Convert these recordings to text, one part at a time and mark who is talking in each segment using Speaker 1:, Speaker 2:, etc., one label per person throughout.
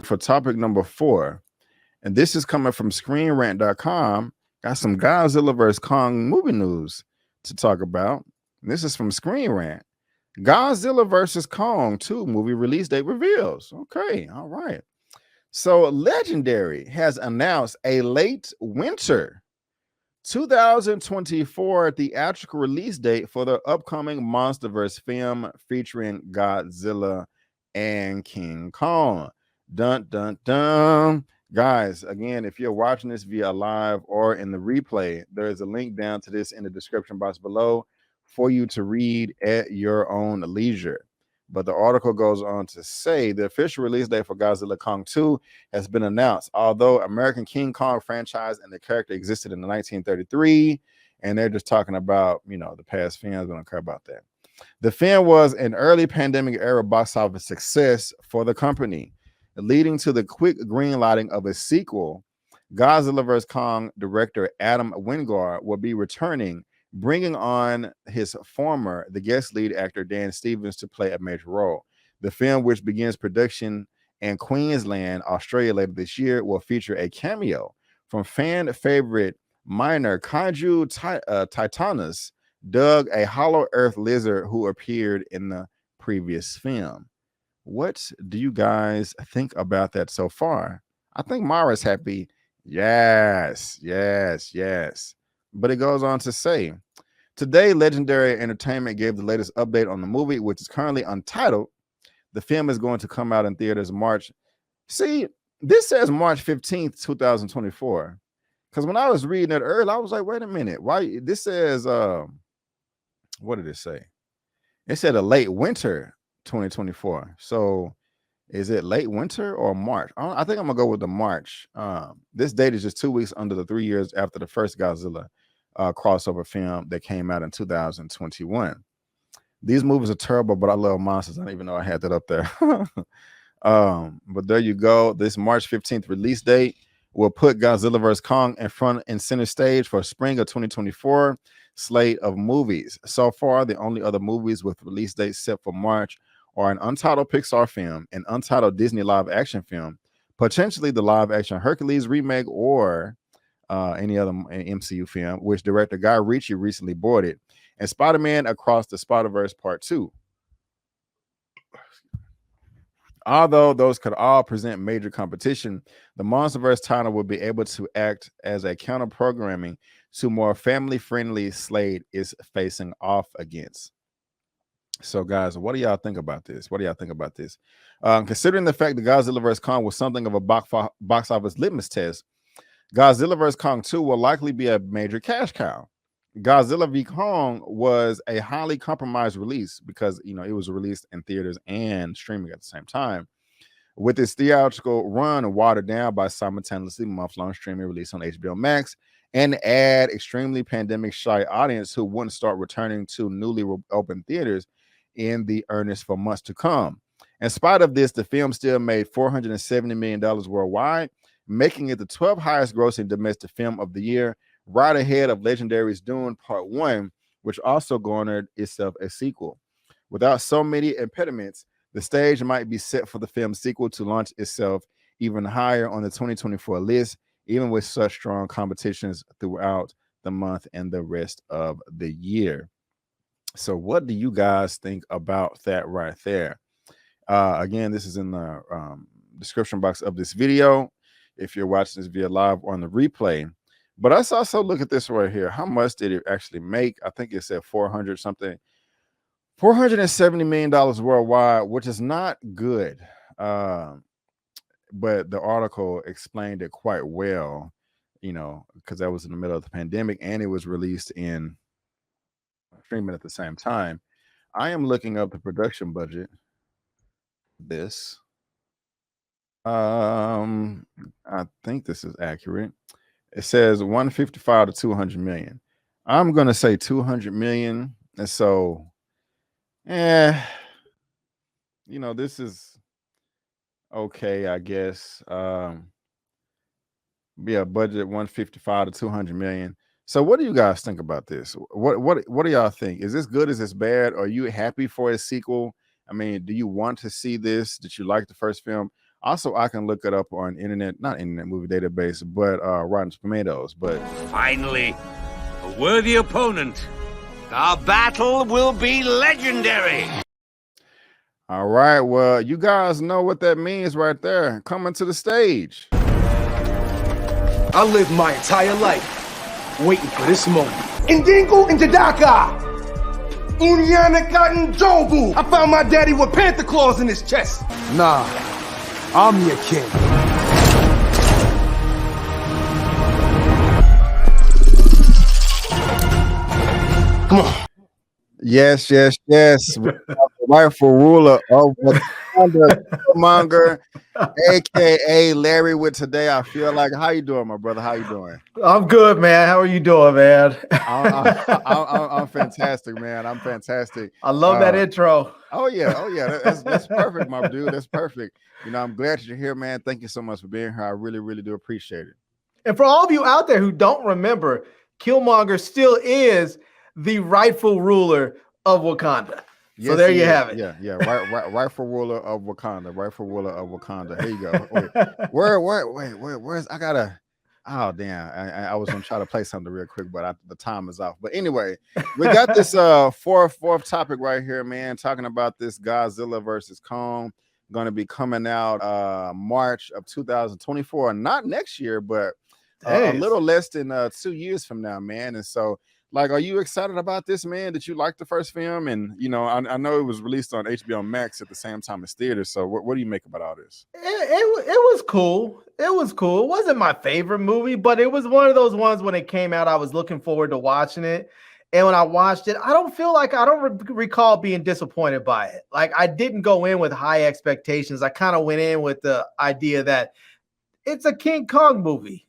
Speaker 1: for topic number 4. And this is coming from ScreenRant.com. Got some Godzilla vs. Kong movie news to talk about. This is from Screen Rant. Godzilla vs. Kong 2 movie release date reveals. Okay, all right. So Legendary has announced a late winter 2024 theatrical release date for the upcoming MonsterVerse film featuring Godzilla and King Kong. Dun dun dun. Guys, again, if you're watching this via live or in the replay, there is a link down to this in the description box below for you to read at your own leisure. But the article goes on to say the official release date for Godzilla Kong 2 has been announced. Although American King Kong franchise and the character existed in 1933, and they're just talking about, the past films. We don't care about that. The film was an early pandemic era box office success for the company, leading to the quick greenlighting of a sequel. Godzilla vs. Kong director Adam Wingard will be returning, bringing on the guest lead actor Dan Stevens to play a major role. The film, which begins production in Queensland, Australia later this year, will feature a cameo from fan favorite miner Kaiju Titanus, Doug, a hollow earth lizard who appeared in the previous film. What do you guys think about that so far? I think Mara's happy. Yes. But it goes on to say, today, Legendary Entertainment gave the latest update on the movie, which is currently untitled. The film is going to come out in theaters March. See, this says March 15th, 2024. Because when I was reading it earlier, I was like, wait a minute. Why? This says, what did it say? It said a late winter 2024. So is it late winter or March? I think I'm going to go with the March. This date is just 2 weeks under the 3 years after the first Godzilla crossover film that came out in 2021. These movies are terrible, but I love monsters. I didn't even know I had that up there. But there you go. This March 15th release date will put Godzilla vs. Kong in front and center stage for spring of 2024 slate of movies. So far, the only other movies with release dates set for March are an untitled Pixar film, an untitled Disney live action film, potentially the live action Hercules remake, or any other MCU film, which director Guy Ritchie recently boarded, and Spider-Man Across the Spider-Verse Part 2. Although those could all present major competition, the MonsterVerse title will be able to act as a counter-programming to more family-friendly slate is facing off against. So, guys, what do y'all think about this? Considering the fact that Godzilla vs. Kong was something of a box office litmus test, Godzilla vs. Kong 2 will likely be a major cash cow. Godzilla v. Kong was a highly compromised release because, it was released in theaters and streaming at the same time, with its theatrical run watered down by simultaneously month-long streaming release on HBO Max and add extremely pandemic-shy audience who wouldn't start returning to newly open theaters in the earnest for months to come. In spite of this, the film still made $470 million worldwide, making it the 12th highest grossing domestic film of the year, right ahead of Legendary's Dune Part 1, which also garnered itself a sequel. Without so many impediments, the stage might be set for the film's sequel to launch itself even higher on the 2024 list, even with such strong competitions throughout the month and the rest of the year. So what do you guys think about that right there? Again, this is in the description box of this video if you're watching this via live or on the replay. But let's also look at this right here. How much did it actually make? I think it said $470 million worldwide, which is not good. But the article explained it quite well, because that was in the middle of the pandemic and it was released in streaming at the same time. I am looking up the production budget. I think this is accurate. It says 155 to 200 million. I'm gonna say 200 million, and so, this is okay, I guess. Yeah, budget 155 to 200 million. So, what do you guys think about this? What do y'all think? Is this good? Is this bad? Are you happy for a sequel? I mean, do you want to see this? Did you like the first film? Also, I can look it up on not Internet Movie Database, but Rotten Tomatoes. But
Speaker 2: finally, a worthy opponent. Our battle will be legendary.
Speaker 1: All right, well, you guys know what that means right there. Coming to the stage.
Speaker 3: I lived my entire life waiting for this moment. Indingo Indidaka! Unyanaka Njobu! I found my daddy with panther claws in his chest. Nah, I'm your king. Come on.
Speaker 1: Yes. Rightful ruler of Wakanda, Killmonger, aka Larry. With today, I feel like. How you doing, my brother? How you doing?
Speaker 4: I'm good, man. How are you doing, man?
Speaker 1: I'm fantastic, man. I'm fantastic.
Speaker 4: I love that intro.
Speaker 1: Oh yeah. That's perfect, my dude. That's perfect. You know, I'm glad that you're here, man. Thank you so much for being here. I really do appreciate it.
Speaker 4: And for all of you out there who don't remember, Killmonger still is the rightful ruler of Wakanda. So there you have it.
Speaker 1: Yeah. Rightful ruler of Wakanda. Rightful ruler of Wakanda. Here you go. Wait, where's I gotta. Oh damn! I was gonna try to play something real quick, but the time is off. But anyway, we got this fourth topic right here, man. Talking about this Godzilla versus Kong, going to be coming out March of 2024. Not next year, but a little less than 2 years from now, man. And so, like, are you excited about this, man? Did you like the first film? And you know, I know it was released on HBO Max at the same time as theaters. So, what do you make about all this?
Speaker 4: It was cool. It was cool. It wasn't my favorite movie, but it was one of those ones when it came out, I was looking forward to watching it. And when I watched it, I don't recall being disappointed by it. Like, I didn't go in with high expectations. I kind of went in with the idea that it's a King Kong movie.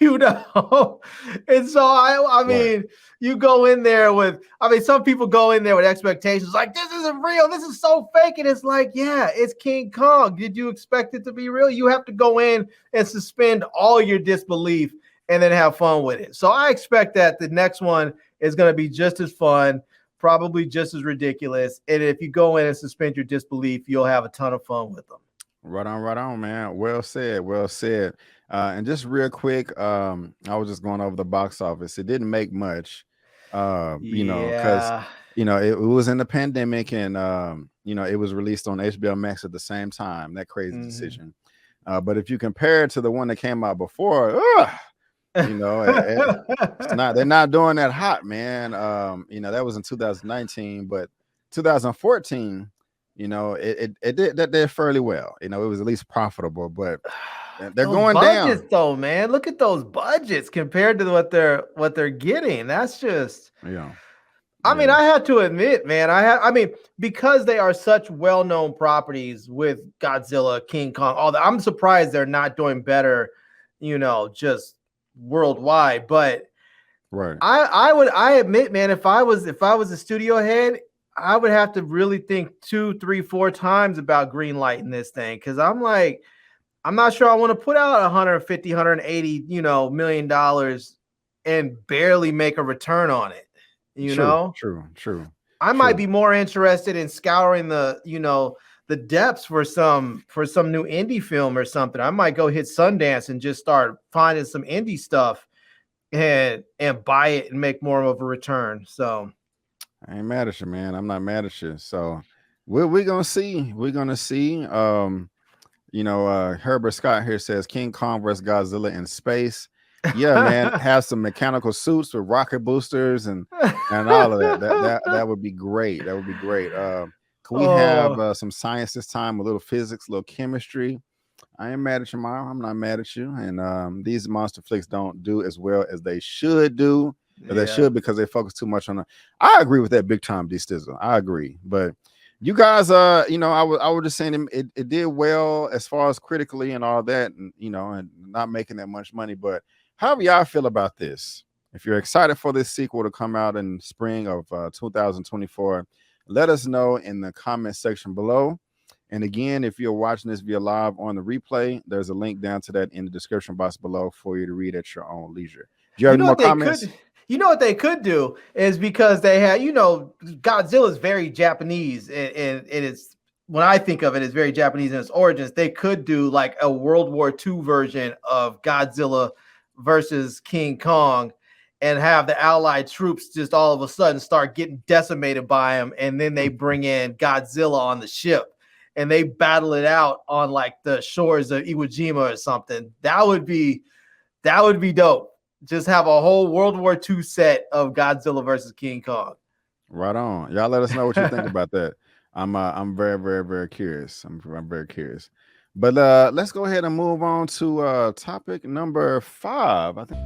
Speaker 4: You know, and so I mean, you go in there with, some people go in there with expectations like, this isn't real, this is so fake, and it's like, yeah, it's King Kong. Did you expect it to be real? You have to go in and suspend all your disbelief and then have fun with it. So I expect that the next one is going to be just as fun, probably just as ridiculous, and if you go in and suspend your disbelief, you'll have a ton of fun with them.
Speaker 1: Right on, man. Well said. And just real quick, I was just going over the box office. It didn't make much, you know, because it was in the pandemic, and it was released on HBO Max at the same time. That crazy decision. But if you compare it to the one that came out before, they're not doing that hot, man. That was in 2019, but 2014. It did fairly well. It was at least profitable, but they're going down.
Speaker 4: Though, man, look at those budgets compared to what they're getting. That's just, I mean, I have to admit, man, because they are such well-known properties with Godzilla, King Kong, all that. I'm surprised they're not doing better, just worldwide. But I admit, man, if I was a studio head, I would have to really think 2, 3, 4 times about green lighting this thing, because I'm like, I'm not sure I want to put out 150, 180, $1 million and barely make a return on it.
Speaker 1: True.
Speaker 4: I might be more interested in scouring the depths for some new indie film or something. I might go hit Sundance and just start finding some indie stuff and buy it and make more of a return. So
Speaker 1: I ain't mad at you, man. I'm not mad at you. So we're gonna see. Herbert Scott here says King Kong vs. Godzilla in space. Yeah, man, have some mechanical suits with rocket boosters and all of that. That would be great. That would be great. Could we have some science this time? A little physics, a little chemistry. I ain't mad at you, Mara. I'm not mad at you. And these monster flicks don't do as well as they should do. They should, because they focus too much on I agree with that big time, D-Stizzle. I agree. But you guys, I was just saying it did well as far as critically and all that, and and not making that much money. But how do y'all feel about this? If you're excited for this sequel to come out in spring of 2024, let us know in the comment section below. And again, if you're watching this via live on the replay, there's a link down to that in the description box below for you to read at your own leisure. Do you have any more comments?
Speaker 4: You know what they could do is, because they had, Godzilla is very Japanese, and it's when I think of it, it's very Japanese in its origins. They could do like a World War II version of Godzilla versus King Kong and have the Allied troops just all of a sudden start getting decimated by him. And then they bring in Godzilla on the ship and they battle it out on like the shores of Iwo Jima or something. That would be dope. Just have a whole World War II set of Godzilla versus King Kong.
Speaker 1: Right on. Y'all let us know what you think about that. I'm very, very, very curious. I'm very curious. But let's go ahead and move on to topic number 5. I think